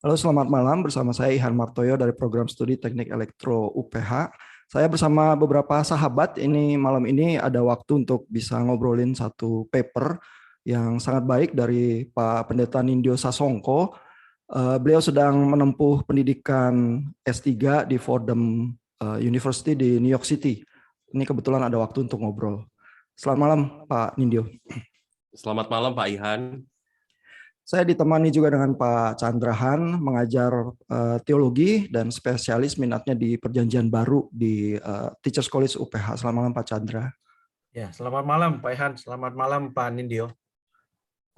Halo, selamat malam. Bersama saya Ihan Martoyo dari program studi Teknik Elektro UPH. Saya bersama beberapa sahabat ini malam ini ada waktu untuk bisa ngobrolin satu paper yang sangat baik dari Pak Pendeta Nindyo Sasongko. Beliau sedang menempuh pendidikan S3 di Fordham University di New York City. Ini kebetulan ada waktu untuk ngobrol. Selamat malam, Pak Nindyo. Selamat malam, Pak Ihan. Saya ditemani juga dengan Pak Chandrahan, mengajar teologi dan spesialis minatnya di Perjanjian Baru di Teachers College UPH. Selamat malam Pak Chandra. Ya, selamat malam Pak Ihan, selamat malam Pak Nindyo.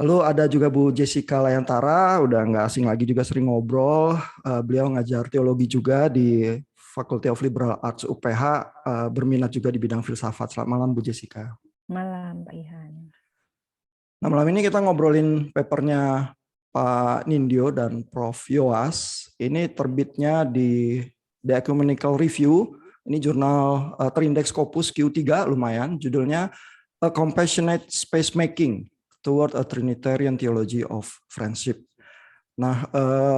Lalu ada juga Bu Jessica Layantara, udah nggak asing lagi juga sering ngobrol. Beliau ngajar teologi juga di Faculty of Liberal Arts UPH, berminat juga di bidang filsafat. Selamat malam Bu Jessica. Malam Pak Ihan. Nah, malam ini kita ngobrolin papernya Pak Nindyo dan Prof. Yoas. Ini terbitnya di The Ecumenical Review. Ini jurnal terindeks Scopus Q3, lumayan. Judulnya A Compassionate Spacemaking Toward a Trinitarian Theology of Friendship. Nah,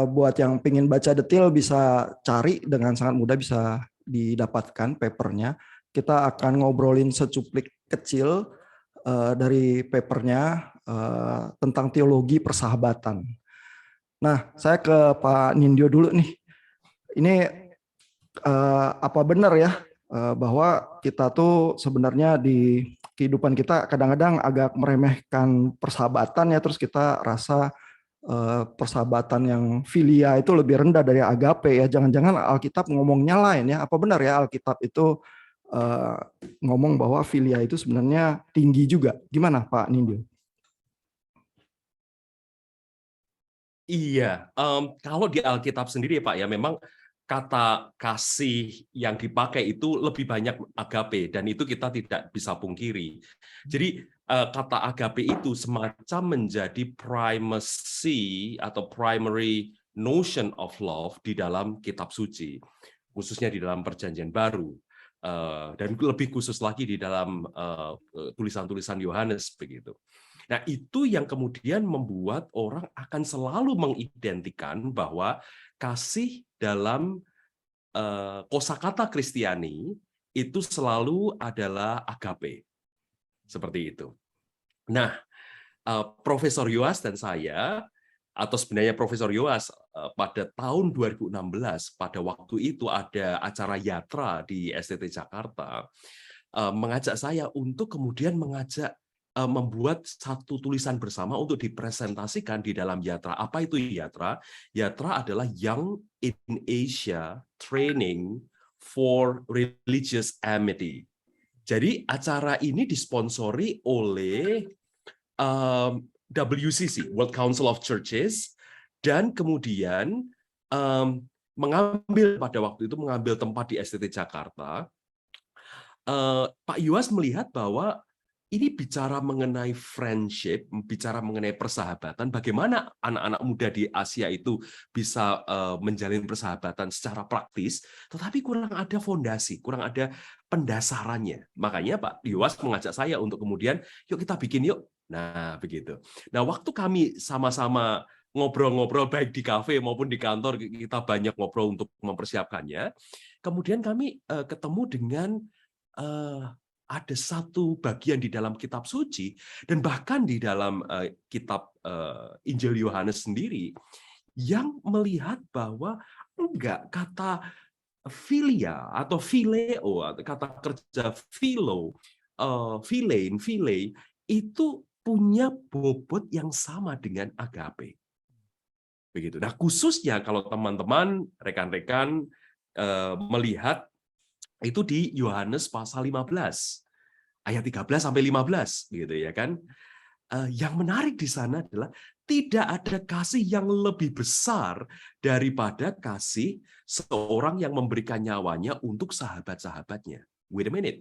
buat yang pengen baca detail bisa cari dengan sangat mudah, bisa didapatkan papernya. Kita akan ngobrolin secuplik kecil dari papernya tentang teologi persahabatan. Nah, saya ke Pak Nindyo dulu nih. Ini apa benar ya bahwa kita tuh sebenarnya di kehidupan kita kadang-kadang agak meremehkan persahabatan ya, terus kita rasa persahabatan yang filia itu lebih rendah dari agape ya. Jangan-jangan Alkitab ngomongnya lain ya. Apa benar ya Alkitab itu ngomong bahwa filia itu sebenarnya tinggi juga. Gimana Pak Nindyo? Iya, kalau di Alkitab sendiri Pak ya, memang kata kasih yang dipakai itu lebih banyak agape, dan itu kita tidak bisa pungkiri. Jadi kata agape itu semacam menjadi primacy atau primary notion of love di dalam kitab suci, khususnya di dalam Perjanjian Baru. Dan lebih khusus lagi di dalam tulisan-tulisan Yohanes begitu. Nah, itu yang kemudian membuat orang akan selalu mengidentikan bahwa kasih dalam kosakata Kristiani itu selalu adalah agape. Seperti itu. Nah, Profesor Yoas dan saya, atau sebenarnya Profesor Yoas pada tahun 2016, pada waktu itu ada acara Yatra di STT Jakarta, mengajak saya untuk kemudian membuat satu tulisan bersama untuk dipresentasikan di dalam Yatra. Apa itu Yatra? Yatra adalah Young in Asia Training for Religious Amity. Jadi acara ini disponsori oleh WCC, World Council of Churches, dan kemudian pada waktu itu mengambil tempat di STT Jakarta. Pak Yoas melihat bahwa ini bicara mengenai friendship, bicara mengenai persahabatan, bagaimana anak-anak muda di Asia itu bisa menjalin persahabatan secara praktis, tetapi kurang ada fondasi, kurang ada pendasarannya. Makanya Pak Yoas mengajak saya untuk kemudian, yuk kita bikin yuk. Nah, begitu. Nah, waktu kami sama-sama ngobrol-ngobrol baik di kafe maupun di kantor, kita banyak ngobrol untuk mempersiapkannya. Kemudian kami ketemu dengan ada satu bagian di dalam kitab suci dan bahkan di dalam kitab Injil Yohanes sendiri yang melihat bahwa enggak, kata filia atau phileo atau kata kerja phile itu punya bobot yang sama dengan agape. Begitu. Nah, khususnya kalau teman-teman, rekan-rekan melihat itu di Yohanes pasal 15 ayat 13 sampai 15 gitu ya kan. Yang menarik di sana adalah tidak ada kasih yang lebih besar daripada kasih seorang yang memberikan nyawanya untuk sahabat-sahabatnya. Wait a minute.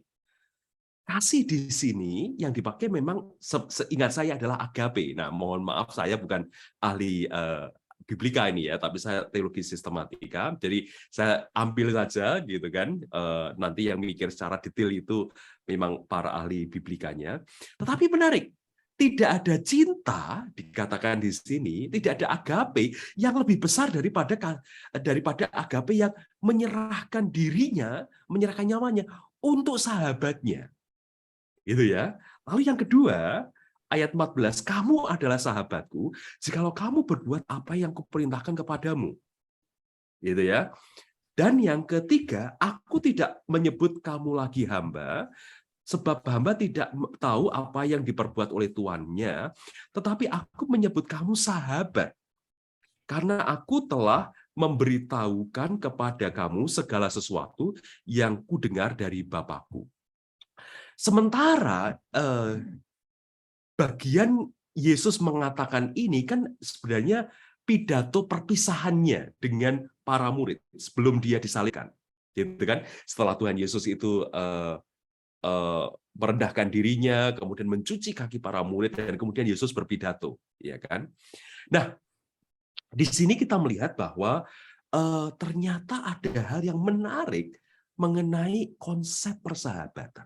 Kasih di sini yang dipakai memang seingat saya adalah agape. Nah, mohon maaf saya bukan ahli biblika ini ya, tapi saya teologi sistematika, jadi saya ambil saja gitu kan. Nanti yang mikir secara detail itu memang para ahli biblikanya. Tetapi menarik, tidak ada cinta, dikatakan di sini, tidak ada agape yang lebih besar daripada agape yang menyerahkan dirinya, menyerahkan nyawanya untuk sahabatnya. Gitu ya. Lalu yang kedua, ayat 14, kamu adalah sahabatku jikalau kamu berbuat apa yang kuperintahkan kepadamu. Gitu ya. Dan yang ketiga, aku tidak menyebut kamu lagi hamba, sebab hamba tidak tahu apa yang diperbuat oleh tuannya, tetapi aku menyebut kamu sahabat, karena aku telah memberitahukan kepada kamu segala sesuatu yang kudengar dari Bapakku. Sementara bagian Yesus mengatakan ini kan sebenarnya pidato perpisahannya dengan para murid sebelum dia disalibkan, gitu kan? Setelah Tuhan Yesus itu merendahkan dirinya, kemudian mencuci kaki para murid, dan kemudian Yesus berpidato, ya kan? Nah, di sini kita melihat bahwa ternyata ada hal yang menarik mengenai konsep persahabatan.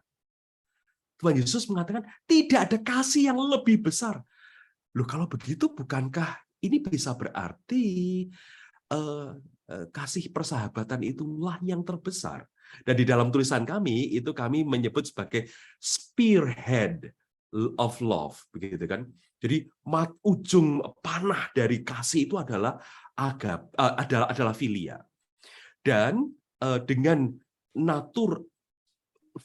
Tuhan Yesus mengatakan tidak ada kasih yang lebih besar. Loh, kalau begitu bukankah ini bisa berarti kasih persahabatan itulah yang terbesar? Dan di dalam tulisan kami itu kami menyebut sebagai spearhead of love, begitu kan? Jadi ujung panah dari kasih itu adalah adalah filia. Dan dengan natur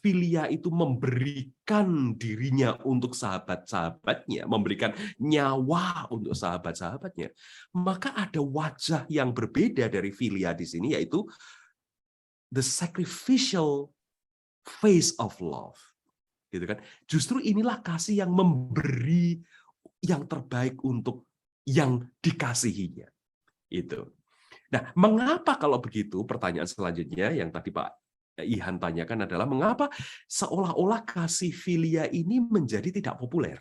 filia itu memberikan dirinya untuk sahabat-sahabatnya, memberikan nyawa untuk sahabat-sahabatnya, maka ada wajah yang berbeda dari filia di sini, yaitu the sacrificial face of love. Gitu kan? Justru inilah kasih yang memberi yang terbaik untuk yang dikasihinya. Itu. Nah, mengapa kalau begitu? Pertanyaan selanjutnya yang tadi Pak Ihan tanyakan adalah mengapa seolah-olah kasih filia ini menjadi tidak populer.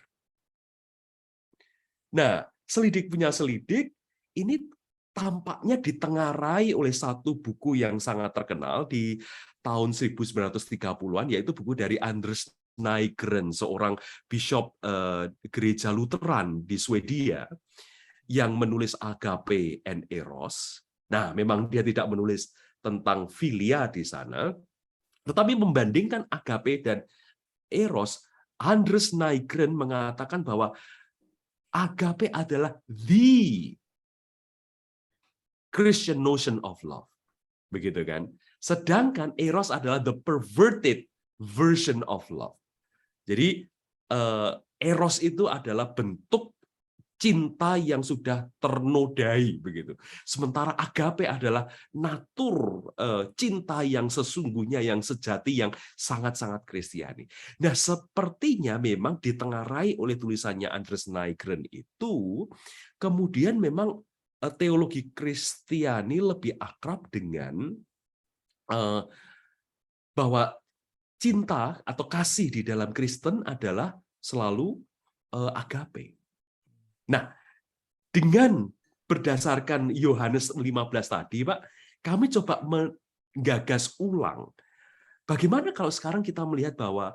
Nah, selidik punya selidik, ini tampaknya ditengarai oleh satu buku yang sangat terkenal di tahun 1930-an, yaitu buku dari Anders Nygren, seorang bishop gereja Lutheran di Swedia, yang menulis Agape and Eros. Nah, memang dia tidak menulis tentang filia di sana, tetapi membandingkan agape dan eros, Anders Nygren mengatakan bahwa agape adalah the Christian notion of love. Begitu kan? Sedangkan eros adalah the perverted version of love. Jadi eros itu adalah bentuk cinta yang sudah ternodai, begitu. Sementara agape adalah natur cinta yang sesungguhnya, yang sejati, yang sangat-sangat Kristiani. Nah, sepertinya memang ditengarai oleh tulisannya Anders Nygren itu, kemudian memang teologi Kristiani lebih akrab dengan bahwa cinta atau kasih di dalam Kristen adalah selalu agape. Nah, dengan berdasarkan Yohanes 15 tadi, Pak, kami coba menggagas ulang. Bagaimana kalau sekarang kita melihat bahwa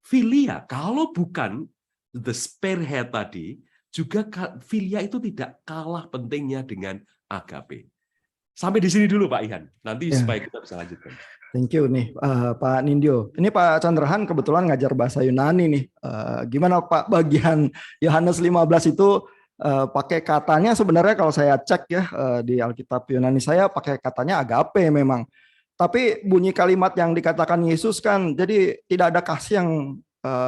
filia, kalau bukan the spearhead tadi, juga filia itu tidak kalah pentingnya dengan agape. Sampai di sini dulu, Pak Ihan. Nanti supaya kita bisa lanjutkan. Thank you nih Pak Nindyo. Ini Pak Chandrahan kebetulan ngajar bahasa Yunani nih. Gimana Pak bagian Yohanes 15 itu pakai katanya sebenarnya kalau saya cek ya di Alkitab Yunani saya pakai katanya agape memang. Tapi bunyi kalimat yang dikatakan Yesus kan jadi tidak ada kasih yang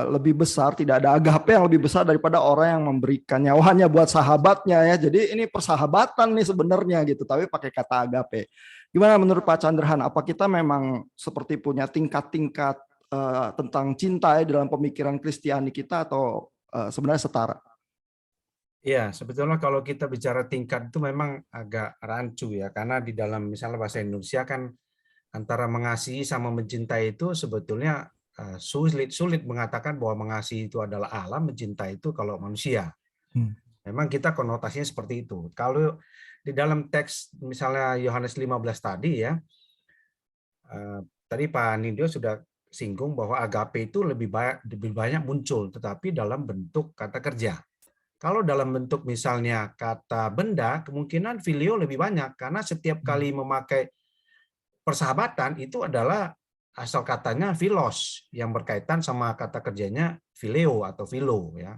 lebih besar, tidak ada agape yang lebih besar daripada orang yang memberikan nyawanya buat sahabatnya ya. Jadi ini persahabatan nih sebenarnya gitu, tapi pakai kata agape. Gimana menurut Pak Chandrahan? Apa kita memang seperti punya tingkat-tingkat tentang cinta ya dalam pemikiran Kristiani kita atau sebenarnya setara? Ya, sebetulnya kalau kita bicara tingkat itu memang agak rancu ya, karena di dalam misalnya bahasa Indonesia kan antara mengasihi sama mencintai itu sebetulnya sulit mengatakan bahwa mengasihi itu adalah Allah, mencintai itu kalau manusia. Memang kita konotasinya seperti itu. Kalau di dalam teks misalnya Yohanes 15 tadi ya, tadi Pak Nindyo sudah singgung bahwa agape itu lebih banyak muncul, tetapi dalam bentuk kata kerja. Kalau dalam bentuk misalnya kata benda, kemungkinan filio lebih banyak, karena setiap kali memakai persahabatan itu adalah asal katanya philos, yang berkaitan sama kata kerjanya phileo atau philo, ya.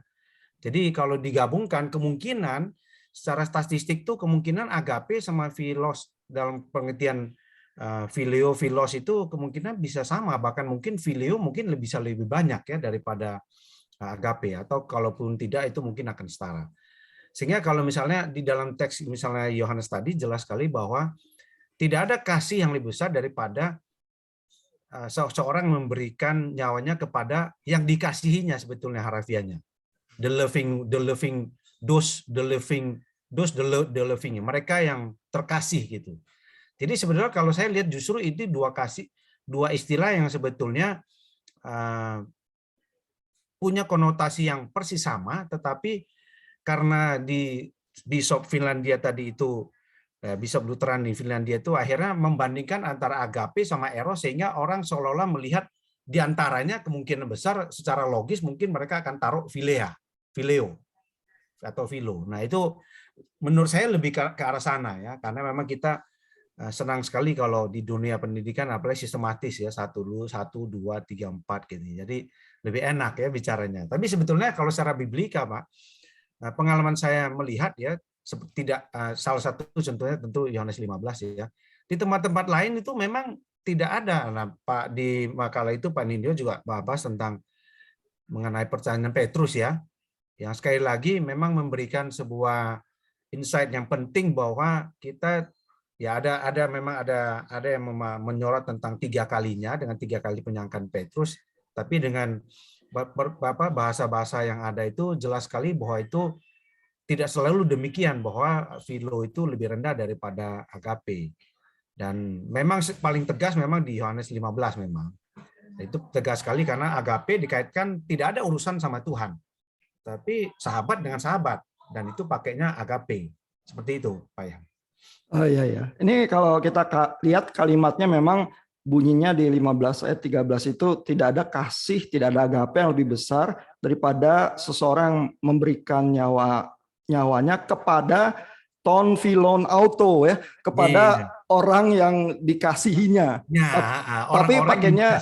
Jadi kalau digabungkan, kemungkinan secara statistik tuh kemungkinan agape sama philos dalam pengertian phileo philos itu kemungkinan bisa sama, bahkan mungkin phileo mungkin bisa lebih banyak ya daripada agape, atau kalaupun tidak itu mungkin akan setara. Sehingga kalau misalnya di dalam teks misalnya Yohanes tadi jelas sekali bahwa tidak ada kasih yang lebih besar daripada seorang memberikan nyawanya kepada yang dikasihinya, sebetulnya harafiahnya. The loving, mereka yang terkasih gitu. Jadi sebenarnya kalau saya lihat justru itu dua istilah yang sebetulnya punya konotasi yang persis sama, tetapi karena di Bishop Finlandia tadi itu, Bishop Lutheran di Finlandia itu akhirnya membandingkan antara agape sama eros, sehingga orang seolah-olah melihat di antaranya kemungkinan besar secara logis mungkin mereka akan taruh phileo atau philo. Nah itu menurut saya lebih ke arah sana ya, karena memang kita senang sekali kalau di dunia pendidikan apalagi sistematis ya, 1 dulu 1 2 3 4 gitu. Jadi lebih enak ya bicaranya. Tapi sebetulnya kalau secara biblika Pak, pengalaman saya melihat ya, tidak salah satu contohnya tentu Yohanes 15 ya. Di tempat-tempat lain itu memang tidak ada. Nah, Pak di makalah itu Pak Nindyo juga bahas tentang mengenai pertanyaan Petrus ya. Yang sekali lagi memang memberikan sebuah insight yang penting bahwa kita ya memang ada yang menyorot tentang 3 kalinya dengan 3 kali penyangkaan Petrus, tapi dengan bahasa-bahasa yang ada itu jelas sekali bahwa itu tidak selalu demikian, bahwa philo itu lebih rendah daripada agape. Dan memang paling tegas memang di Yohanes 15 memang. Itu tegas sekali karena agape dikaitkan tidak ada urusan sama Tuhan, tapi sahabat dengan sahabat, dan itu pakainya agape. Seperti itu, Pak ya. Oh iya ya. Ini kalau kita lihat kalimatnya memang bunyinya di 15 ayat 13 itu tidak ada kasih, tidak ada agape yang lebih besar daripada seseorang memberikan nyawanya kepada ton filon auto ya, kepada orang yang dikasihinya. Tapi pakainya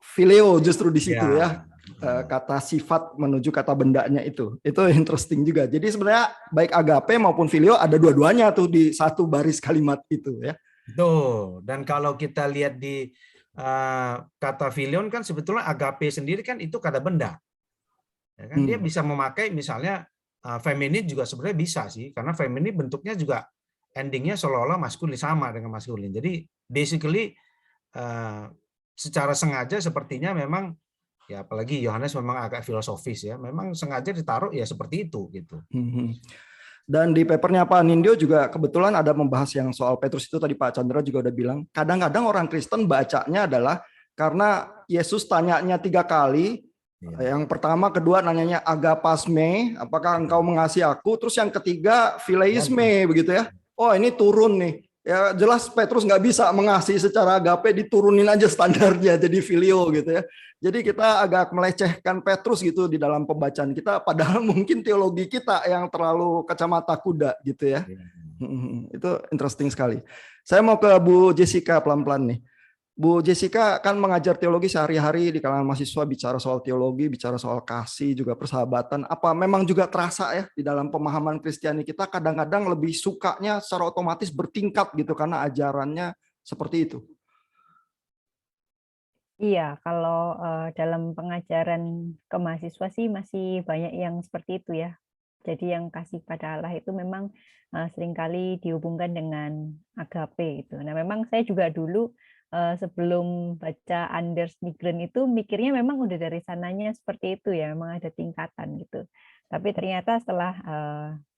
phileo justru di situ ya. Kata sifat menuju kata bendanya itu interesting juga. Jadi sebenarnya baik agape maupun filio ada dua-duanya tuh di satu baris kalimat itu ya. Betul. Dan kalau kita lihat di kata filion kan sebetulnya agape sendiri kan itu kata benda. Ya kan? Dia bisa memakai misalnya feminin juga sebenarnya bisa sih, karena feminin bentuknya juga endingnya seolah-olah maskulin, sama dengan maskulin. Jadi basically secara sengaja sepertinya memang ya, apalagi Yohanes memang agak filosofis ya, memang sengaja ditaruh ya seperti itu gitu. Dan di papernya Pak Nindyo juga kebetulan ada membahas yang soal Petrus itu tadi, Pak Chandra juga udah bilang, kadang-kadang orang Kristen bacanya adalah karena Yesus tanyanya 3 kali, yang pertama, kedua nanyanya agapasme, apakah engkau mengasihi aku, terus yang ketiga phileisme begitu ya. Oh ini turun nih. Ya jelas Petrus nggak bisa mengasihi secara agape, diturunin aja standarnya jadi filio gitu ya. Jadi kita agak melecehkan Petrus gitu di dalam pembacaan kita, padahal mungkin teologi kita yang terlalu kacamata kuda gitu ya. Itu interesting sekali. Saya mau ke Bu Jessica pelan-pelan nih. Bu Jessica kan mengajar teologi sehari-hari di kalangan mahasiswa, bicara soal teologi, bicara soal kasih, juga persahabatan. Apa memang juga terasa ya di dalam pemahaman Kristiani kita kadang-kadang lebih sukanya secara otomatis bertingkat gitu karena ajarannya seperti itu? Iya, kalau dalam pengajaran ke mahasiswa sih masih banyak yang seperti itu ya. Jadi yang kasih pada Allah itu memang seringkali dihubungkan dengan agape itu. Nah, memang saya juga dulu sebelum baca Anders Nygren itu mikirnya memang udah dari sananya seperti itu ya, memang ada tingkatan gitu. Tapi ternyata setelah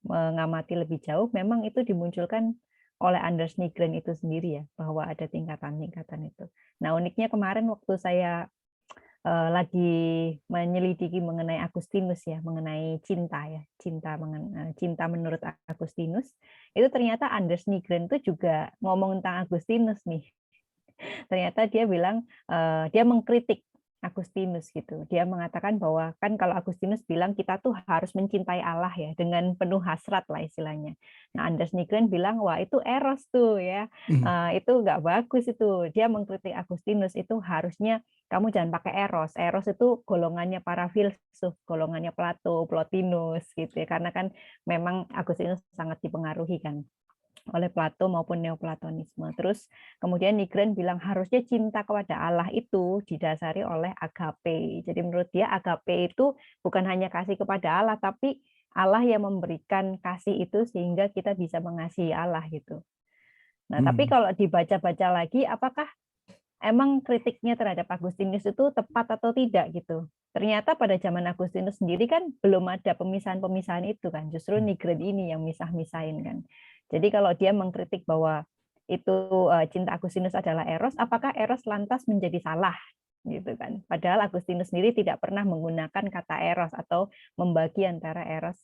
mengamati lebih jauh, memang itu dimunculkan oleh Anders Nygren itu sendiri ya, bahwa ada tingkatan-tingkatan itu. Nah, uniknya kemarin waktu saya lagi menyelidiki mengenai Agustinus ya, mengenai cinta ya, cinta menurut Agustinus, itu ternyata Anders Nygren itu juga ngomong tentang Agustinus nih. Ternyata dia bilang, dia mengkritik Agustinus gitu. Dia mengatakan bahwa kan kalau Agustinus bilang kita tuh harus mencintai Allah ya dengan penuh hasrat lah istilahnya. Nah, Anders Nygren bilang wah itu eros tuh ya, itu nggak bagus itu. Dia mengkritik Agustinus itu harusnya kamu jangan pakai eros. Eros itu golongannya para filsuf, golongannya Plato, Plotinus gitu ya. Karena kan memang Agustinus sangat dipengaruhi kan oleh Plato maupun Neoplatonisme. Terus kemudian Nygren bilang harusnya cinta kepada Allah itu didasari oleh agape. Jadi menurut dia agape itu bukan hanya kasih kepada Allah, tapi Allah yang memberikan kasih itu sehingga kita bisa mengasihi Allah gitu. Nah, tapi kalau dibaca-baca lagi, apakah emang kritiknya terhadap Agustinus itu tepat atau tidak gitu? Ternyata pada zaman Agustinus sendiri kan belum ada pemisahan-pemisahan itu kan. Justru Nygren ini yang misah-misahin kan. Jadi kalau dia mengkritik bahwa itu cinta Agustinus adalah eros, apakah eros lantas menjadi salah gitu kan? Padahal Agustinus sendiri tidak pernah menggunakan kata eros atau membagi antara eros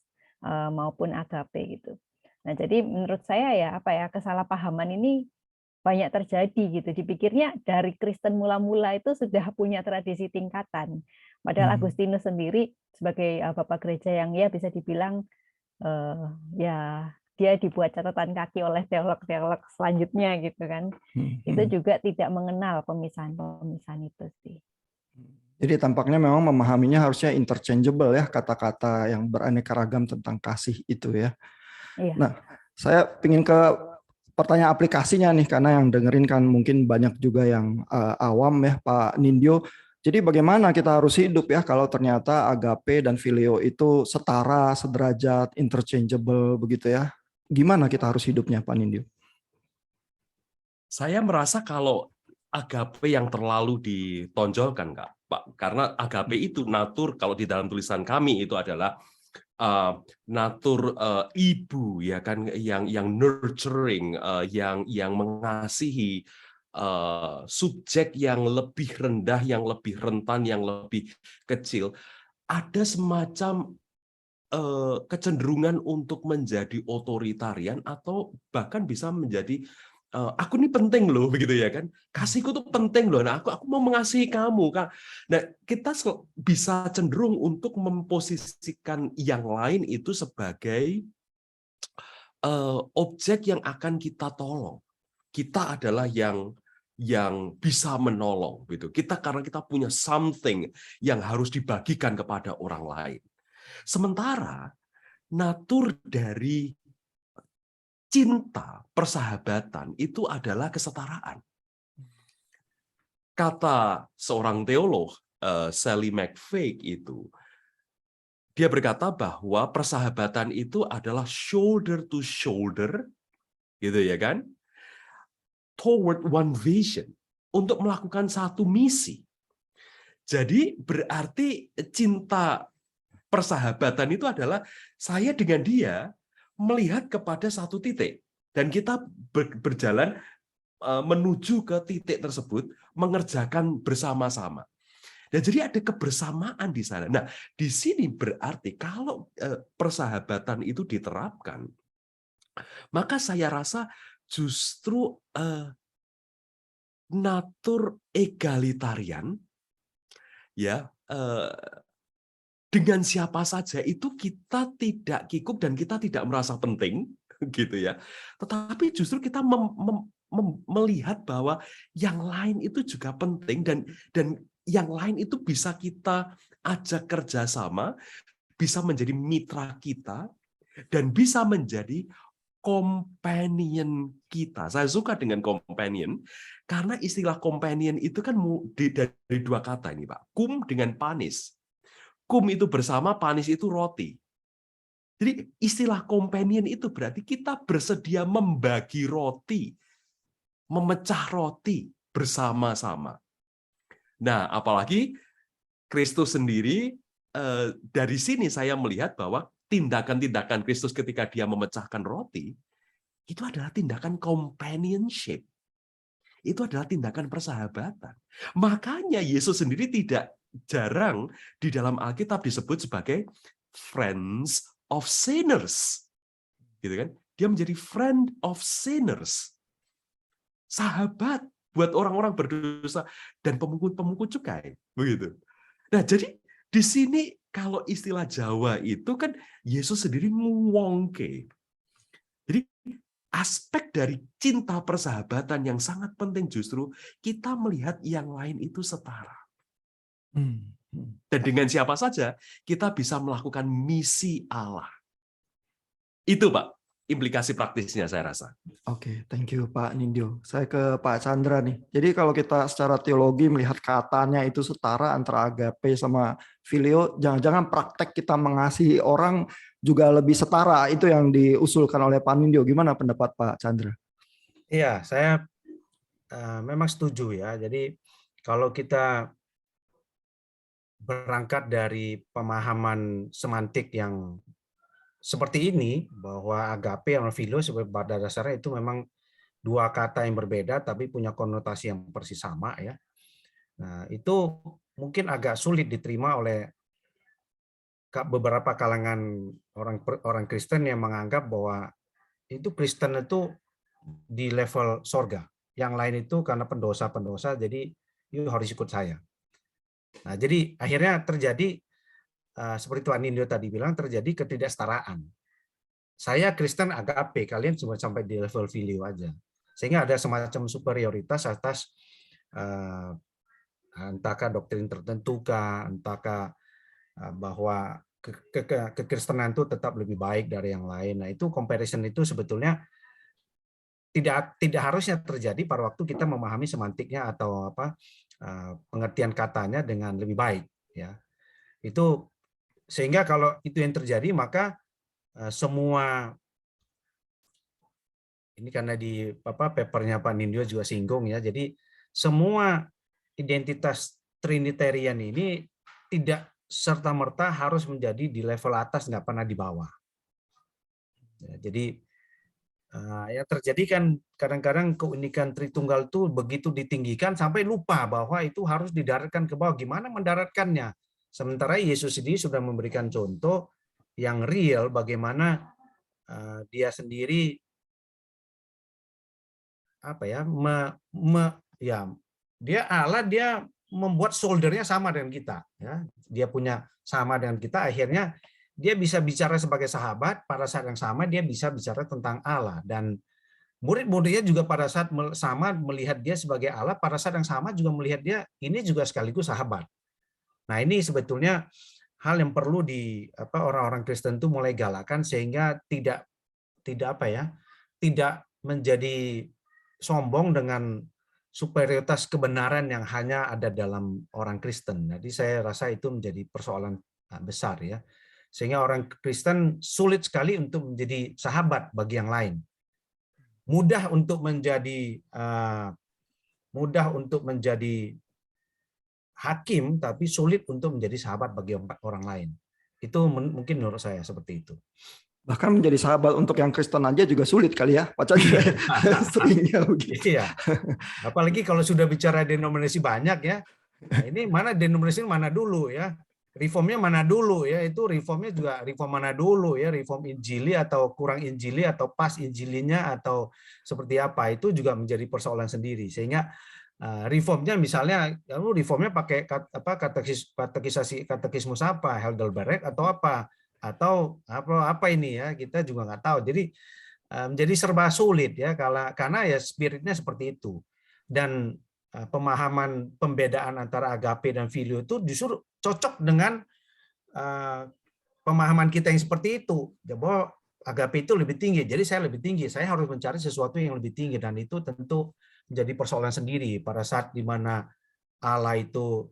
maupun agape gitu. Nah, jadi menurut saya ya kesalahpahaman ini banyak terjadi gitu. Dipikirnya dari Kristen mula-mula itu sudah punya tradisi tingkatan. Padahal Agustinus sendiri sebagai bapak gereja yang ya bisa dibilang ya dia dibuat catatan kaki oleh teolog-teolog selanjutnya gitu kan. Itu juga tidak mengenal pemisahan-pemisahan itu sih. Jadi tampaknya memang memahaminya harusnya interchangeable ya, kata-kata yang beraneka ragam tentang kasih itu ya. Iya. Nah, saya ingin ke pertanyaan aplikasinya nih, karena yang dengerin kan mungkin banyak juga yang awam ya, Pak Nindyo. Jadi bagaimana kita harus hidup ya kalau ternyata agape dan filio itu setara, sederajat, interchangeable begitu ya. Gimana kita harus hidupnya, Pak Nindyo? Saya merasa kalau agape yang terlalu ditonjolkan, Pak, karena agape itu natur, kalau di dalam tulisan kami itu adalah natur ibu ya kan, yang nurturing, yang mengasihi, subjek yang lebih rendah, yang lebih rentan, yang lebih kecil. Ada semacam kecenderungan untuk menjadi otoritarian atau bahkan bisa menjadi aku ini penting loh begitu ya kan, kasihku tuh penting loh, nah aku mau mengasihi kamu kan. Nah, kita bisa cenderung untuk memposisikan yang lain itu sebagai objek yang akan kita tolong. Kita adalah yang bisa menolong gitu. Karena kita punya something yang harus dibagikan kepada orang lain. Sementara natur dari cinta, persahabatan itu adalah kesetaraan. Kata seorang teolog, Sally McFague itu, dia berkata bahwa persahabatan itu adalah shoulder to shoulder, gitu ya kan, toward one vision, untuk melakukan satu misi. Jadi berarti cinta persahabatan itu adalah saya dengan dia melihat kepada satu titik dan kita berjalan menuju ke titik tersebut, mengerjakan bersama-sama. Dan jadi ada kebersamaan di sana. Nah, di sini berarti kalau persahabatan itu diterapkan, maka saya rasa justru natur egalitarian ya, dengan siapa saja itu kita tidak kikuk dan kita tidak merasa penting gitu ya. Tetapi justru kita melihat bahwa yang lain itu juga penting, dan yang lain itu bisa kita ajak kerjasama, bisa menjadi mitra kita, dan bisa menjadi companion kita. Saya suka dengan companion karena istilah companion itu kan dari dua kata ini, Pak. Cum dengan panis. Cum itu bersama, panis itu roti. Jadi istilah companion itu berarti kita bersedia membagi roti, memecah roti bersama-sama. Nah, apalagi Kristus sendiri, dari sini saya melihat bahwa tindakan-tindakan Kristus ketika dia memecahkan roti, itu adalah tindakan companionship. Itu adalah tindakan persahabatan. Makanya Yesus sendiri tidak jarang di dalam Alkitab disebut sebagai friends of sinners. Gitu kan? Dia menjadi friend of sinners. Sahabat buat orang-orang berdosa dan pemungut cukai, begitu. Nah, jadi di sini kalau istilah Jawa itu kan Yesus sendiri nguwongke. Jadi aspek dari cinta persahabatan yang sangat penting justru kita melihat yang lain itu setara. Dan dengan siapa saja kita bisa melakukan misi Allah. Itu Pak, implikasi praktisnya saya rasa. Oke, thank you Pak Nindyo. Saya ke Pak Chandra nih. Jadi kalau kita secara teologi melihat katanya itu setara antara agape sama filio, jangan-jangan praktek kita mengasihi orang juga lebih setara. Itu yang diusulkan oleh Pak Nindyo. Gimana pendapat Pak Chandra? Iya, saya memang setuju ya. Jadi kalau kita berangkat dari pemahaman semantik yang seperti ini, bahwa agape sama filio pada dasarnya itu memang dua kata yang berbeda tapi punya konotasi yang persis sama ya. Nah, itu mungkin agak sulit diterima oleh beberapa kalangan orang Kristen yang menganggap bahwa itu Kristen itu di level sorga. Yang lain itu karena pendosa-pendosa, jadi yuk harus ikut saya. Nah, jadi akhirnya terjadi seperti Tuhan Nindyo tadi bilang, terjadi ketidaksetaraan. Saya Kristen agape, kalian cuma sampai di level filio aja. Sehingga ada semacam superioritas atas entahkah doktrin tertentu kah, entahkah bahwa kekristenan itu tetap lebih baik dari yang lain. Nah, itu comparison itu sebetulnya tidak harusnya terjadi pada waktu kita memahami semantiknya atau pengertian katanya dengan lebih baik ya. Itu sehingga kalau itu yang terjadi maka semua ini karena di papernya Pak Nindyo juga singgung ya. Jadi semua identitas Trinitarian ini tidak serta-merta harus menjadi di level atas, nggak pernah di bawah. Ya, jadi ya terjadi kan kadang-kadang keunikan Tritunggal itu begitu ditinggikan sampai lupa bahwa itu harus didaratkan ke bawah. Gimana mendaratkannya? Sementara Yesus sendiri sudah memberikan contoh yang real bagaimana dia sendiri dia Allah, dia membuat soldernya sama dengan kita ya. Dia punya sama dengan kita, akhirnya dia bisa bicara sebagai sahabat, pada saat yang sama dia bisa bicara tentang Allah, dan murid-muridnya juga pada saat sama melihat dia sebagai Allah, pada saat yang sama juga melihat dia ini juga sekaligus sahabat. Nah, ini sebetulnya hal yang perlu orang-orang Kristen itu mulai galakan sehingga tidak menjadi sombong dengan superioritas kebenaran yang hanya ada dalam orang Kristen. Jadi saya rasa itu menjadi persoalan besar ya. Sehingga orang Kristen sulit sekali untuk menjadi sahabat bagi yang lain. Mudah untuk menjadi hakim, tapi sulit untuk menjadi sahabat bagi orang lain. Itu mungkin menurut saya seperti itu. Bahkan menjadi sahabat untuk yang Kristen aja juga sulit kali ya, Pak Chandra. Seringnya begitu. Iya. Apalagi kalau sudah bicara denominasi banyak ya. Nah, ini mana denominasi mana dulu ya? Reformnya mana dulu ya? Itu reformnya juga reform mana dulu ya? Reform Injili atau kurang Injili atau pas Injilinya atau seperti apa? Itu juga menjadi persoalan sendiri. Sehingga reformnya misalnya, reformnya pakai katekismus apa? Heidelberg atau apa? Atau apa ini ya, kita juga nggak tahu. Jadi menjadi serba sulit ya karena ya spiritnya seperti itu. Dan pemahaman pembedaan antara agape dan filio itu justru cocok dengan pemahaman kita yang seperti itu. Bahwa agape itu lebih tinggi, jadi saya lebih tinggi, saya harus mencari sesuatu yang lebih tinggi, dan itu tentu menjadi persoalan sendiri pada saat di mana Allah itu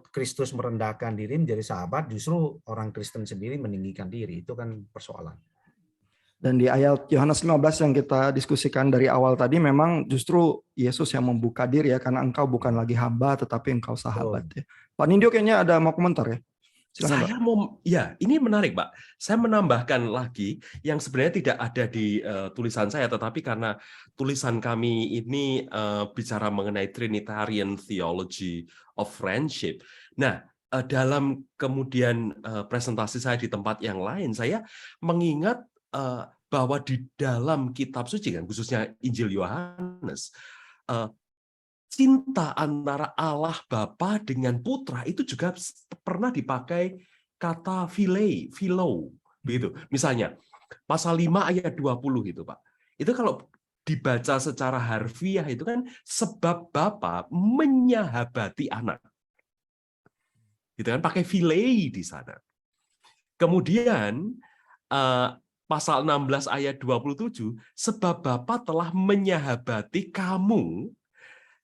Kristus merendahkan diri menjadi sahabat, justru orang Kristen sendiri meninggikan diri. Itu kan persoalan. Dan di ayat Yohanes 15 yang kita diskusikan dari awal tadi, memang justru Yesus yang membuka diri ya, karena engkau bukan lagi hamba tetapi engkau sahabat. Ya. Pak Nindyo kayaknya ada mau komentar ya. Silakan, Saya Pak. Ini menarik Pak. Saya menambahkan lagi yang sebenarnya tidak ada di tulisan saya, tetapi karena tulisan kami ini bicara mengenai Trinitarian Theology of Friendship. Nah, dalam kemudian presentasi saya di tempat yang lain, saya mengingat bahwa di dalam kitab suci kan, khususnya Injil Yohanes, cinta antara Allah Bapa dengan Putra itu juga pernah dipakai kata philo, begitu. Misalnya pasal 5 ayat 20 itu, Pak. Itu kalau dibaca secara harfiah itu kan sebab Bapa menyahabati anak. Gitu kan, pakai philei di sana. Kemudian pasal 16 ayat 27, sebab Bapa telah menyahabati kamu,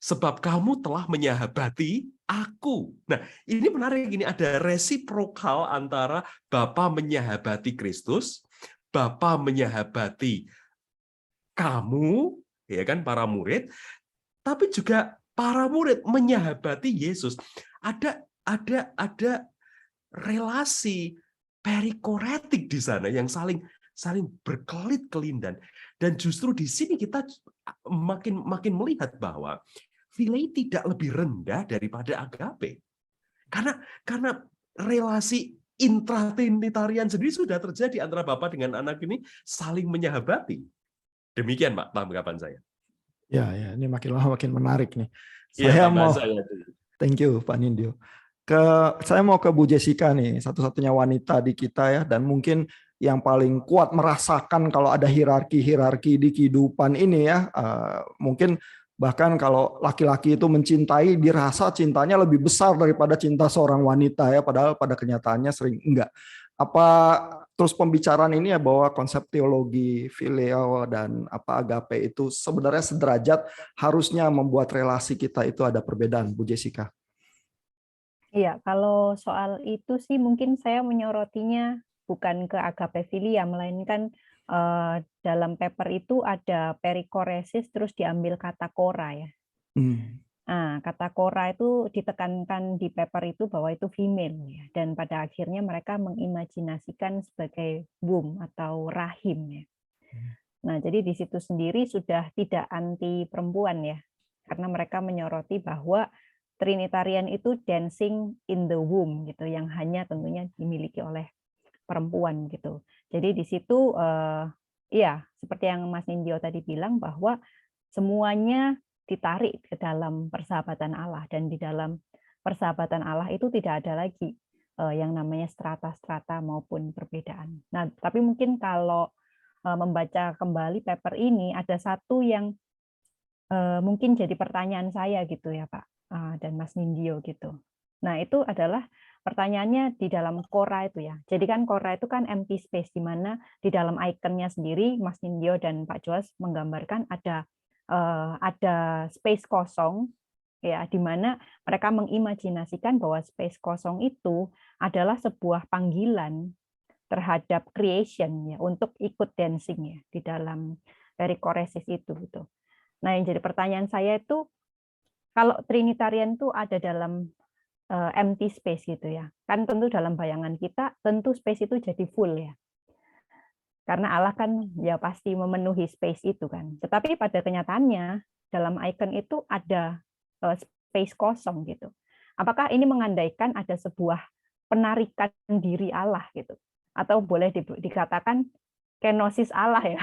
sebab kamu telah menyahabati aku. Nah, ini menarik, ini ada resiprokal antara Bapa menyahabati Kristus, Bapa menyahabati kamu, ya kan, para murid, tapi juga para murid menyahabati Yesus. Ada relasi perikoretik di sana yang saling berkelit-kelindan, dan justru di sini kita makin melihat bahwa philei tidak lebih rendah daripada agape, karena relasi intratrinitarian sendiri sudah terjadi antara Bapa dengan Anak ini saling menyahabati. Demikian, Pak, tanggapan saya. Ya, ini makin lama makin menarik nih. Iya, Saya mau thank you Pak Nindyo. Saya mau ke Bu Jessica nih, satu-satunya wanita di kita ya, dan mungkin yang paling kuat merasakan kalau ada hierarki di kehidupan ini ya. Mungkin bahkan kalau laki-laki itu mencintai, dirasa cintanya lebih besar daripada cinta seorang wanita ya, padahal pada kenyataannya sering enggak. Apa terus pembicaraan ini ya bahwa konsep teologi fileo dan agape itu sebenarnya sederajat, harusnya membuat relasi kita itu ada perbedaan, Bu Jessica. Iya, kalau soal itu sih mungkin saya menyorotinya bukan ke agape filia, melainkan dalam paper itu ada perikoresis terus diambil kata kora ya. Nah, kata kora itu ditekankan di paper itu bahwa itu female ya, dan pada akhirnya mereka mengimajinasikan sebagai womb atau rahim ya. Nah, jadi di situ sendiri sudah tidak anti perempuan ya, karena mereka menyoroti bahwa Trinitarian itu dancing in the womb gitu, yang hanya tentunya dimiliki oleh perempuan gitu. Jadi di situ ya seperti yang Mas Nindyo tadi bilang bahwa semuanya ditarik ke dalam persahabatan Allah, dan di dalam persahabatan Allah itu tidak ada lagi yang namanya strata-strata maupun perbedaan. Nah, tapi mungkin kalau membaca kembali paper ini ada satu yang mungkin jadi pertanyaan saya gitu ya Pak dan Mas Nindyo gitu. Nah, itu adalah pertanyaannya di dalam Quora itu ya. Jadi kan Quora itu kan empty space, di mana di dalam ikonnya sendiri Mas Nindyo dan Pak Joas menggambarkan ada space kosong ya, di mana mereka mengimajinasikan bahwa space kosong itu adalah sebuah panggilan terhadap creation ya, untuk ikut dancing ya di dalam perikoresis itu gitu. Nah, yang jadi pertanyaan saya itu, kalau Trinitarian itu ada dalam empty space gitu ya, kan tentu dalam bayangan kita tentu space itu jadi full ya, karena Allah kan ya pasti memenuhi space itu kan. Tetapi pada kenyataannya dalam icon itu ada space kosong gitu. Apakah ini mengandaikan ada sebuah penarikan diri Allah gitu, atau boleh dikatakan kenosis Allah ya?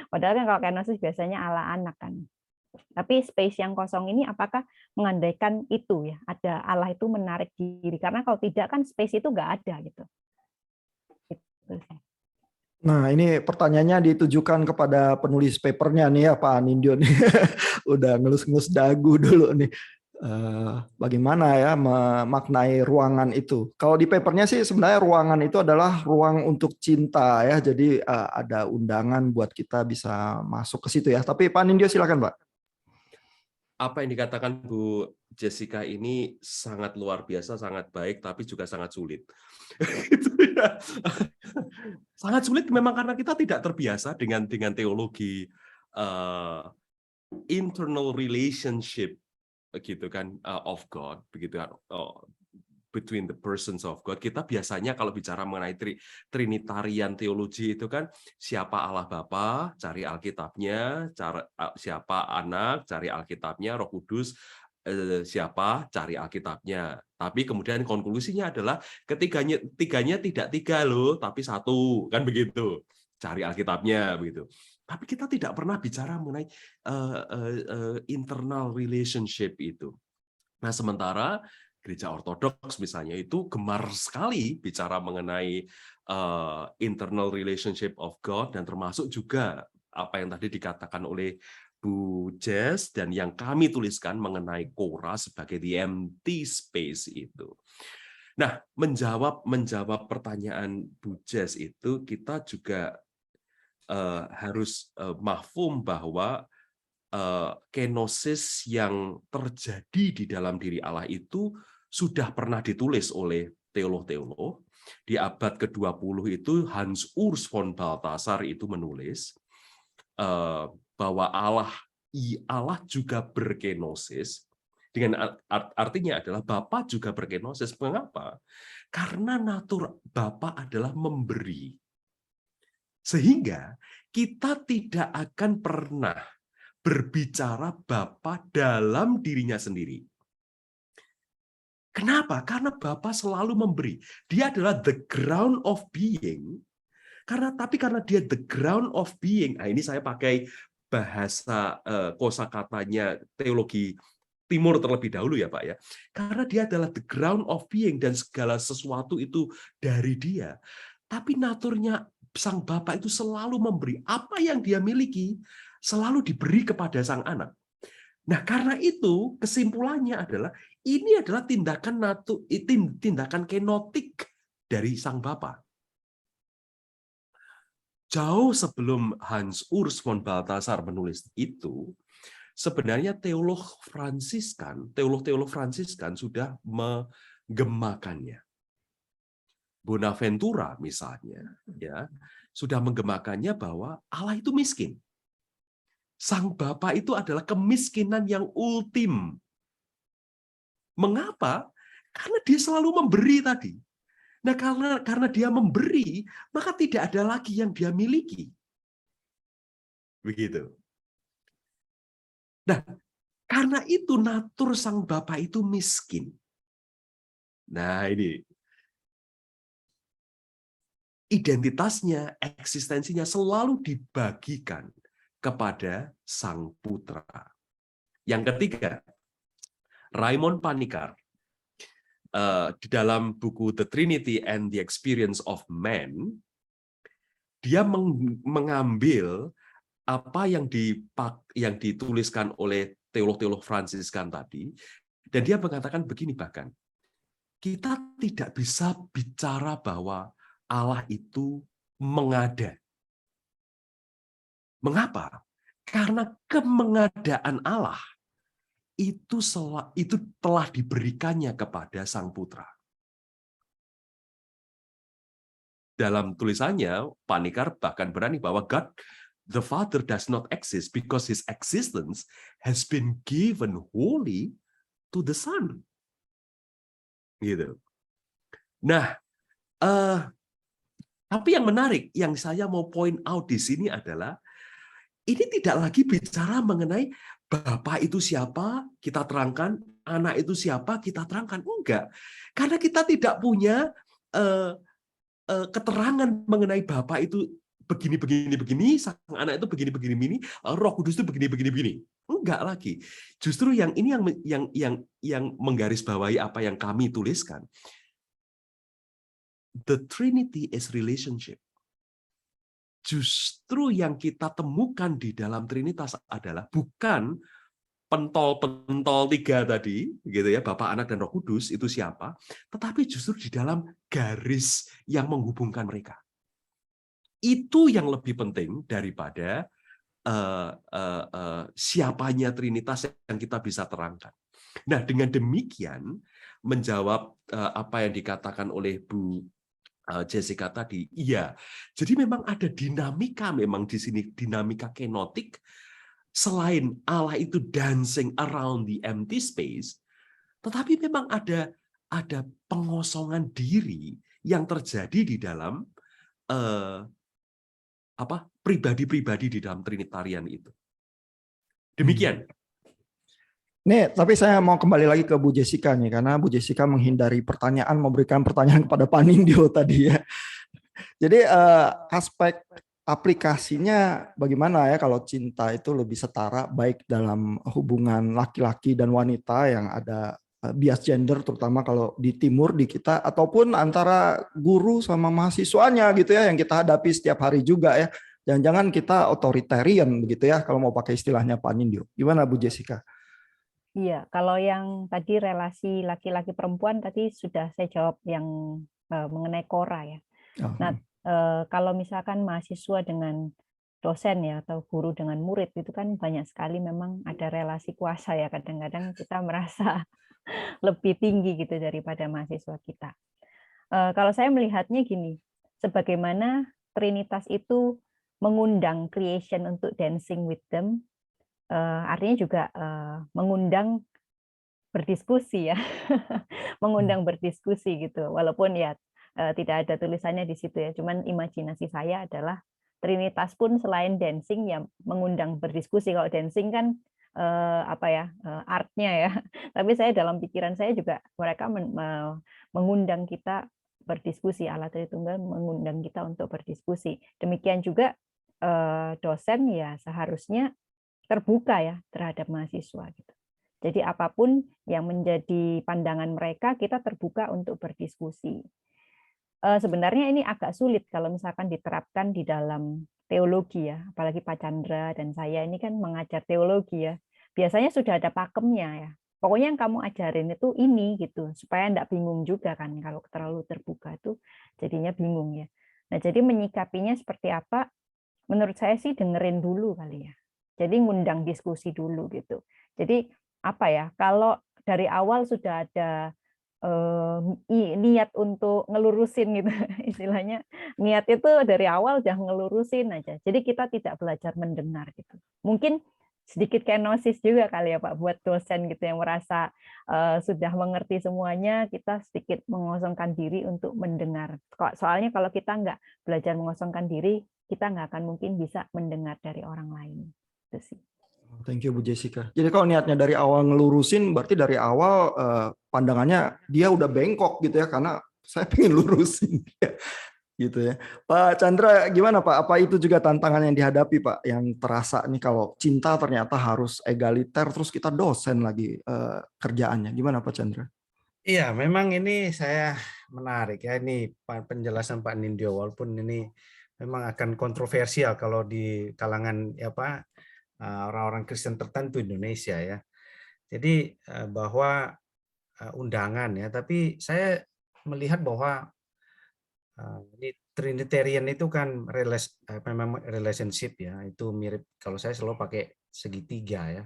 Padahal kan kalau kenosis biasanya Allah anak kan. Tapi space yang kosong ini apakah mengandaikan itu ya, ada Allah itu menarik diri? Karena kalau tidak kan space itu nggak ada gitu. Nah, ini pertanyaannya ditujukan kepada penulis papernya nih ya Pak Nindyo nih. Udah ngelus-ngelus dagu dulu nih. Bagaimana ya memaknai ruangan itu? Kalau di papernya sih sebenarnya ruangan itu adalah ruang untuk cinta ya. Jadi ada undangan buat kita bisa masuk ke situ ya. Tapi Pak Nindyo silakan Pak. Apa yang dikatakan Bu Jessica ini sangat luar biasa, sangat baik, tapi juga sangat sulit. Gitu ya. Sangat sulit memang karena kita tidak terbiasa dengan teologi internal relationship gitu kan, of God, begitu kan, between the persons of God. Kita biasanya kalau bicara mengenai Trinitarian teologi itu kan, siapa Allah Bapa, cari Alkitabnya, siapa Anak, cari Alkitabnya, Roh Kudus, siapa, cari Alkitabnya. Tapi kemudian konklusinya adalah tiganya tidak tiga loh, tapi satu, kan begitu. cari Alkitabnya begitu. Tapi kita tidak pernah bicara mengenai internal relationship itu. Nah, sementara gereja ortodoks misalnya itu gemar sekali bicara mengenai internal relationship of God, dan termasuk juga apa yang tadi dikatakan oleh Bu Jess dan yang kami tuliskan mengenai Korah sebagai the empty space itu. Nah, menjawab pertanyaan Bu Jess itu, kita juga harus mafhum bahwa kenosis yang terjadi di dalam diri Allah itu sudah pernah ditulis oleh teolog-teolog. Di abad ke-20 itu Hans Urs von Balthasar itu menulis bahwa Allah juga berkenosis, dengan artinya adalah Bapa juga berkenosis. Mengapa? Karena natur Bapa adalah memberi. Sehingga kita tidak akan pernah berbicara Bapa dalam dirinya sendiri. Kenapa? Karena Bapa selalu memberi. Dia adalah the ground of being. Karena dia the ground of being. Nah, ini saya pakai bahasa kosakatanya teologi Timur terlebih dahulu ya Pak ya. Karena dia adalah the ground of being dan segala sesuatu itu dari dia. Tapi naturnya Sang Bapa itu selalu memberi. Apa yang dia miliki selalu diberi kepada sang anak. Nah, karena itu kesimpulannya adalah ini adalah tindakan kenotik dari Sang Bapa. Jauh sebelum Hans Urs von Balthasar menulis itu, sebenarnya teolog Fransiskan sudah menggemakannya. Bonaventura misalnya, ya, sudah menggemakannya bahwa Allah itu miskin. Sang Bapa itu adalah kemiskinan yang ultim. Mengapa? Karena dia selalu memberi tadi. Nah, karena dia memberi, maka tidak ada lagi yang dia miliki. Begitu. Nah, karena itu natur Sang Bapa itu miskin. Nah, ini identitasnya, eksistensinya selalu dibagikan kepada Sang Putra. Yang ketiga, Raymond Panikkar di dalam buku The Trinity and the Experience of Man, dia mengambil apa yang dituliskan oleh teolog-teolog Fransiskan tadi, dan dia mengatakan begini, bahkan kita tidak bisa bicara bahwa Allah itu mengada. Mengapa? Karena kemengadaan Allah itu telah diberikannya kepada Sang Putra. Dalam tulisannya, Panikkar bahkan berani bahwa God the Father does not exist because his existence has been given wholly to the Son. Gitu. Nah, tapi yang menarik, yang saya mau point out di sini adalah ini tidak lagi bicara mengenai Bapa itu siapa, kita terangkan, anak itu siapa, kita terangkan. Enggak. Karena kita tidak punya keterangan mengenai Bapa itu begini, sang anak itu begini, Roh Kudus itu begini. Enggak lagi. Justru yang ini yang menggarisbawahi apa yang kami tuliskan. The Trinity is relationship. Justru yang kita temukan di dalam Trinitas adalah bukan pentol-pentol tiga tadi, gitu ya, Bapa, Anak, dan Roh Kudus itu siapa, tetapi justru di dalam garis yang menghubungkan mereka. Itu yang lebih penting daripada siapanya Trinitas yang kita bisa terangkan. Nah, dengan demikian menjawab apa yang dikatakan oleh Bu Jessica tadi, iya. Jadi memang ada dinamika memang di sini, dinamika kenotik. Selain Allah itu dancing around the empty space, tetapi memang ada pengosongan diri yang terjadi di dalam pribadi-pribadi di dalam Trinitarian itu. Demikian. Nih, tapi saya mau kembali lagi ke Bu Jessica nih, karena Bu Jessica menghindari pertanyaan, memberikan pertanyaan kepada Pak Nindyo tadi ya. Jadi aspek aplikasinya bagaimana ya kalau cinta itu lebih setara baik dalam hubungan laki-laki dan wanita yang ada bias gender, terutama kalau di timur di kita, ataupun antara guru sama mahasiswanya gitu ya, yang kita hadapi setiap hari juga ya. Jangan-jangan kita otoritarian begitu ya kalau mau pakai istilahnya Pak Nindyo. Gimana Bu Jessica? Iya, kalau yang tadi relasi laki-laki perempuan tadi sudah saya jawab yang mengenai Quora ya. Nah, kalau misalkan mahasiswa dengan dosen ya atau guru dengan murid itu kan banyak sekali memang ada relasi kuasa ya, kadang-kadang kita merasa lebih tinggi gitu daripada mahasiswa kita. Kalau saya melihatnya gini, sebagaimana Trinitas itu mengundang creation untuk dancing with them, artinya juga mengundang berdiskusi ya, mengundang berdiskusi gitu, walaupun ya tidak ada tulisannya di situ ya, cuman imajinasi saya adalah Trinitas pun selain dancing ya mengundang berdiskusi. Kalau dancing kan apa ya, artnya ya, tapi saya dalam pikiran saya juga mereka mengundang kita berdiskusi, alat Tritunggal mengundang kita untuk berdiskusi. Demikian juga dosen ya seharusnya terbuka ya terhadap mahasiswa gitu. Jadi apapun yang menjadi pandangan mereka, kita terbuka untuk berdiskusi. Sebenarnya ini agak sulit kalau misalkan diterapkan di dalam teologi ya, apalagi Pak Chandra dan saya ini kan mengajar teologi ya. Biasanya sudah ada pakemnya ya. Pokoknya yang kamu ajarin itu ini gitu, supaya enggak bingung juga kan kalau terlalu terbuka itu jadinya bingung ya. Nah, jadi menyikapinya seperti apa? Menurut saya sih dengerin dulu kali ya. Jadi ngundang diskusi dulu gitu. Jadi apa ya? Kalau dari awal sudah ada niat untuk ngelurusin gitu, istilahnya niat itu dari awal udah ngelurusin aja. Jadi kita tidak belajar mendengar gitu. Mungkin sedikit kenosis juga kali ya Pak buat dosen gitu yang merasa sudah mengerti semuanya, kita sedikit mengosongkan diri untuk mendengar. Soalnya kalau kita nggak belajar mengosongkan diri, kita nggak akan mungkin bisa mendengar dari orang lain. Itu sih. Thank you Bu Jessica. Jadi kalau niatnya dari awal ngelurusin, berarti dari awal pandangannya dia udah bengkok gitu ya, karena saya pengen lurusin dia. Gitu ya. Pak Chandra gimana Pak? Apa itu juga tantangan yang dihadapi Pak? Yang terasa nih kalau cinta ternyata harus egaliter, terus kita dosen lagi kerjaannya. Gimana Pak Chandra? Iya, memang ini saya menarik ya, ini penjelasan Pak Nindyo, walaupun ini memang akan kontroversial kalau di kalangan apa orang-orang Kristen tertentu Indonesia ya. Jadi bahwa undangan ya, tapi saya melihat bahwa ini Trinitarian itu kan memang relationship ya, itu mirip, kalau saya selalu pakai segitiga ya.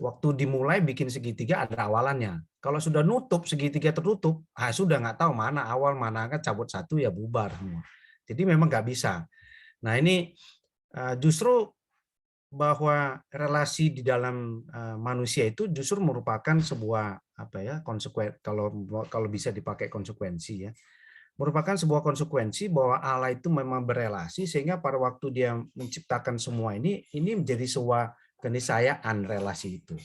Waktu dimulai bikin segitiga ada awalannya. Kalau sudah nutup, segitiga tertutup, sudah nggak tahu mana awal, mana kan cabut satu ya bubar semua. Jadi memang nggak bisa. Nah ini justru bahwa relasi di dalam manusia itu justru merupakan sebuah apa ya konsekuensi, kalau bisa dipakai konsekuensi ya, merupakan sebuah konsekuensi bahwa Allah itu memang berelasi sehingga pada waktu dia menciptakan semua ini menjadi sebuah keniscayaan relasi itu.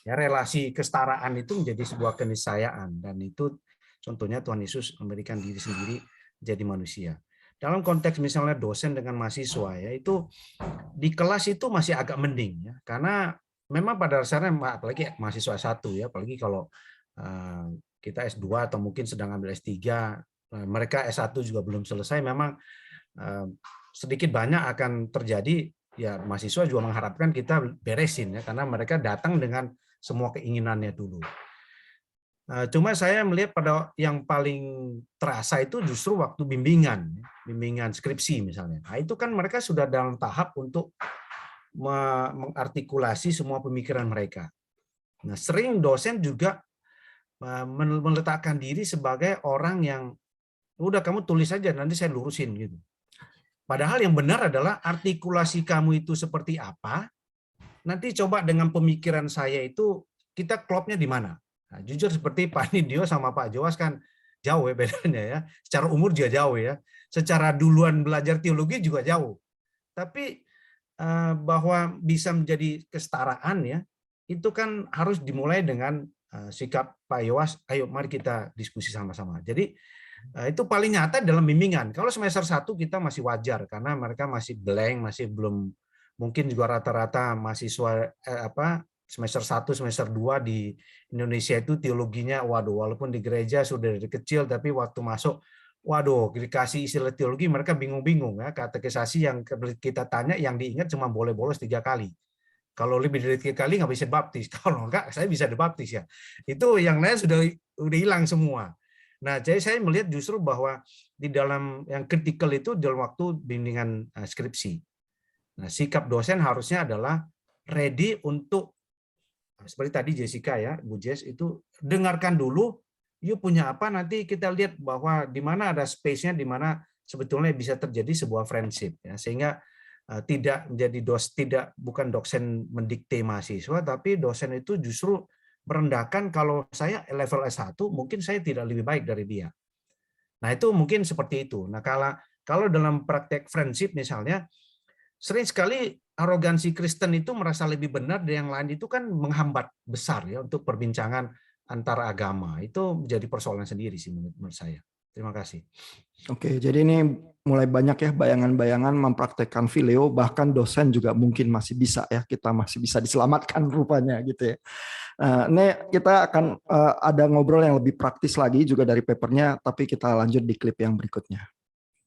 Ya, relasi kesetaraan itu menjadi sebuah keniscayaan, dan itu contohnya Tuhan Yesus memberikan diri sendiri jadi manusia. Dalam konteks misalnya dosen dengan mahasiswa ya, itu di kelas itu masih agak mending ya, karena memang pada dasarnya apalagi mahasiswa S1 ya, apalagi kalau kita S2 atau mungkin sedang ambil S3, mereka S1 juga belum selesai, memang sedikit banyak akan terjadi ya, mahasiswa juga mengharapkan kita beresin ya, karena mereka datang dengan semua keinginannya dulu. Cuma saya melihat pada yang paling terasa itu justru waktu bimbingan skripsi misalnya. Nah, itu kan mereka sudah dalam tahap untuk mengartikulasi semua pemikiran mereka. Nah, sering dosen juga meletakkan diri sebagai orang yang udah kamu tulis aja nanti saya lurusin gitu. Padahal yang benar adalah artikulasi kamu itu seperti apa. Nanti coba dengan pemikiran saya itu kita klopnya di mana. Nah, jujur seperti Pak Nindyo sama Pak Joas kan jauh ya bedanya ya. Secara umur juga jauh ya. Secara duluan belajar teologi juga jauh. Tapi bahwa bisa menjadi kesetaraan ya, itu kan harus dimulai dengan sikap Pak Joas, ayo mari kita diskusi sama-sama. Jadi Itu paling nyata dalam bimbingan. Kalau semester 1 kita masih wajar karena mereka masih blank, masih belum, mungkin juga rata-rata mahasiswa semester 1, semester 2 di Indonesia itu teologinya, waduh, walaupun di gereja sudah dari kecil, tapi waktu masuk, waduh, dikasih istilah teologi mereka bingung-bingung ya. Katekisasi yang kita tanya yang diingat cuma boleh bolos 3 kali. Kalau lebih dari 3 kali nggak bisa dibaptis. Kalau enggak, saya bisa dibaptis ya. Itu yang lain sudah hilang semua. Nah, jadi saya melihat justru bahwa di dalam yang kritikal itu dalam waktu bimbingan skripsi. Nah, sikap dosen harusnya adalah ready untuk, seperti tadi Jessica ya, Bu Jess, itu dengarkan dulu, yuk punya apa, nanti kita lihat bahwa di mana ada space-nya, di mana sebetulnya bisa terjadi sebuah friendship. Ya, sehingga tidak menjadi bukan dosen mendikte mahasiswa, tapi dosen itu justru merendahkan, kalau saya level S1 mungkin saya tidak lebih baik dari dia. Nah, itu mungkin seperti itu. Nah, kalau dalam praktek friendship misalnya, sering sekali arogansi Kristen itu merasa lebih benar dari yang lain, itu kan menghambat besar ya untuk perbincangan antara agama. Itu menjadi persoalan sendiri sih menurut saya. Terima kasih. Oke, jadi ini mulai banyak ya bayangan-bayangan mempraktekkan fileo, bahkan dosen juga mungkin masih bisa ya, kita masih bisa diselamatkan rupanya gitu ya. Ini kita akan ada ngobrol yang lebih praktis lagi juga dari papernya, tapi kita lanjut di klip yang berikutnya.